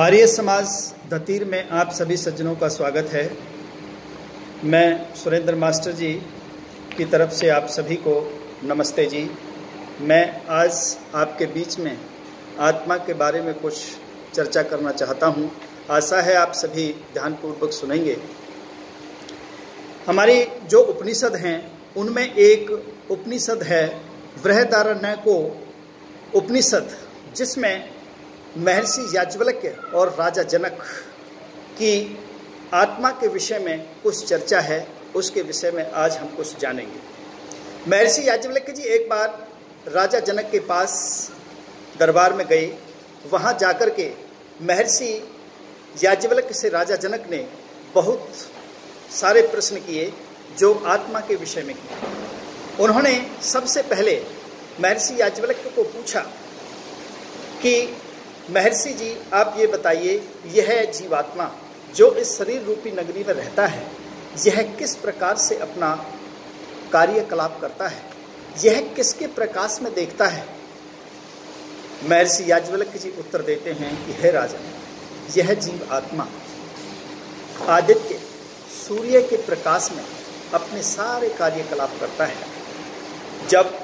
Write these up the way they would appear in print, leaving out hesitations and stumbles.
आर्य समाज दतीर में आप सभी सज्जनों का स्वागत है। मैं सुरेंद्र मास्टर जी की तरफ से आप सभी को नमस्ते जी। मैं आज आपके बीच में आत्मा के बारे में कुछ चर्चा करना चाहता हूँ। आशा है आप सभी ध्यानपूर्वक सुनेंगे। हमारी जो उपनिषद हैं उनमें एक उपनिषद है बृहदारण्यको उपनिषद, जिसमें महर्षि याज्ञवल्क्य और राजा जनक की आत्मा के विषय में कुछ चर्चा है। उसके विषय में आज हम कुछ जानेंगे। महर्षि याज्ञवल्क्य जी एक बार राजा जनक के पास दरबार में गए। वहाँ जाकर के महर्षि याज्ञवल्क्य से राजा जनक ने बहुत सारे प्रश्न किए जो आत्मा के विषय में किए। उन्होंने सबसे पहले महर्षि याज्ञवल्क्य को पूछा कि महर्षि जी आप ये बताइए, यह जीवात्मा जो इस शरीर रूपी नगरी में रहता है, यह किस प्रकार से अपना कार्यकलाप करता है, यह किसके प्रकाश में देखता है। महर्षि याज्ञवल्क्य जी उत्तर देते हैं कि हे राजन, यह जीव आत्मा आदित्य सूर्य के प्रकाश में अपने सारे कार्यकलाप करता है। जब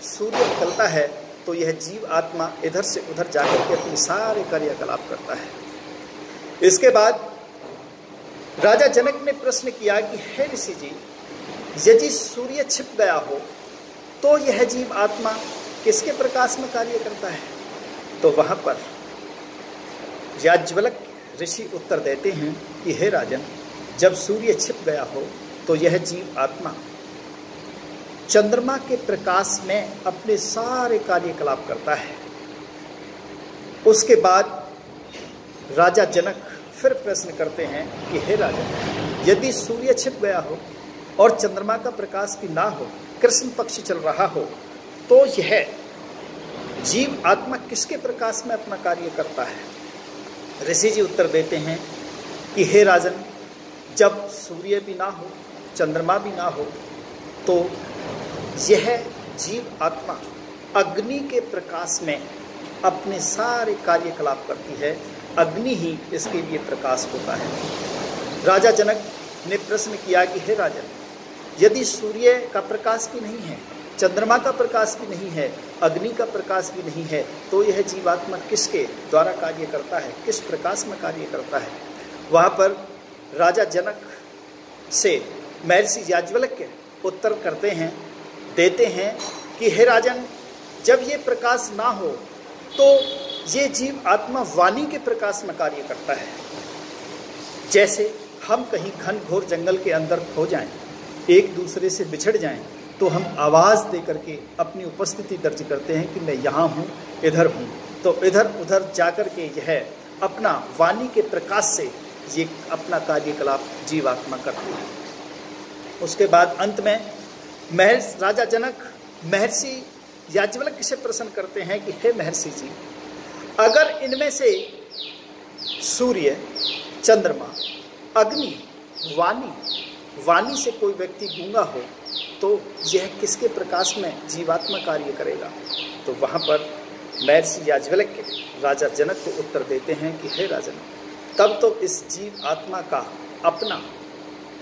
सूर्य निकलता है तो यह जीव आत्मा इधर से उधर जाकर के अपने सारे कार्यकलाप करता है। इसके बाद राजा जनक ने प्रश्न किया कि हे ऋषि जी, यदि सूर्य छिप गया हो तो यह जीव आत्मा किसके प्रकाश में कार्य करता है। तो वहां पर याज्ञवल्क्य ऋषि उत्तर देते हैं कि हे राजन, जब सूर्य छिप गया हो तो यह जीव आत्मा चंद्रमा के प्रकाश में अपने सारे कार्यकलाप करता है। उसके बाद राजा जनक फिर प्रश्न करते हैं कि हे राजा, यदि सूर्य छिप गया हो और चंद्रमा का प्रकाश भी ना हो, कृष्ण पक्ष चल रहा हो, तो यह जीव आत्मा किसके प्रकाश में अपना कार्य करता है। ऋषि जी उत्तर देते हैं कि हे राजन, जब सूर्य भी ना हो, चंद्रमा भी ना हो, तो यह जीव आत्मा अग्नि के प्रकाश में अपने सारे कार्यकलाप करती है। अग्नि ही इसके लिए प्रकाश होता है। राजा जनक ने प्रश्न किया कि हे राजन, यदि सूर्य का प्रकाश भी नहीं है, चंद्रमा का प्रकाश भी नहीं है, अग्नि का प्रकाश भी नहीं है, तो यह जीवात्मा किसके द्वारा कार्य करता है, किस प्रकाश में कार्य करता है। वहाँ पर राजा जनक से महर्षि याज्ञवल्क्य उत्तर देते हैं कि हे राजन, जब ये प्रकाश ना हो तो ये जीव आत्मा वाणी के प्रकाश में कार्य करता है। जैसे हम कहीं घन घोर जंगल के अंदर खो जाएं, एक दूसरे से बिछड़ जाएं, तो हम आवाज़ दे करके अपनी उपस्थिति दर्ज करते हैं कि मैं यहाँ हूँ, इधर हूँ। तो इधर उधर जाकर के यह अपना वाणी के प्रकाश से ये अपना कार्यकलाप जीवात्मा करती है। उसके बाद अंत में राजा जनक महर्षि याज्ञवल्क्य से प्रश्न करते हैं कि हे महर्षि जी, अगर इनमें से सूर्य, चंद्रमा, अग्नि, वाणी से कोई व्यक्ति गूंगा हो तो यह किसके प्रकाश में जीवात्मा कार्य करेगा। तो वहाँ पर महर्षि याज्ञवल्क्य राजा जनक को उत्तर देते हैं कि हे राजन, तब तो इस जीव आत्मा का अपना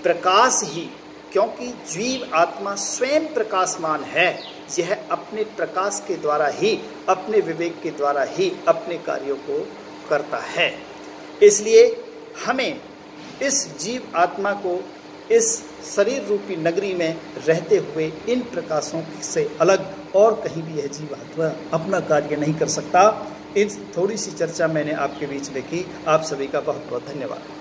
प्रकाश ही, क्योंकि जीव आत्मा स्वयं प्रकाशमान है, यह अपने प्रकाश के द्वारा ही, अपने विवेक के द्वारा ही अपने कार्यों को करता है। इसलिए हमें इस जीव आत्मा को इस शरीर रूपी नगरी में रहते हुए इन प्रकाशों से अलग और कहीं भी यह जीव आत्मा अपना कार्य नहीं कर सकता। इस थोड़ी सी चर्चा मैंने आपके बीच में की। आप सभी का बहुत बहुत धन्यवाद।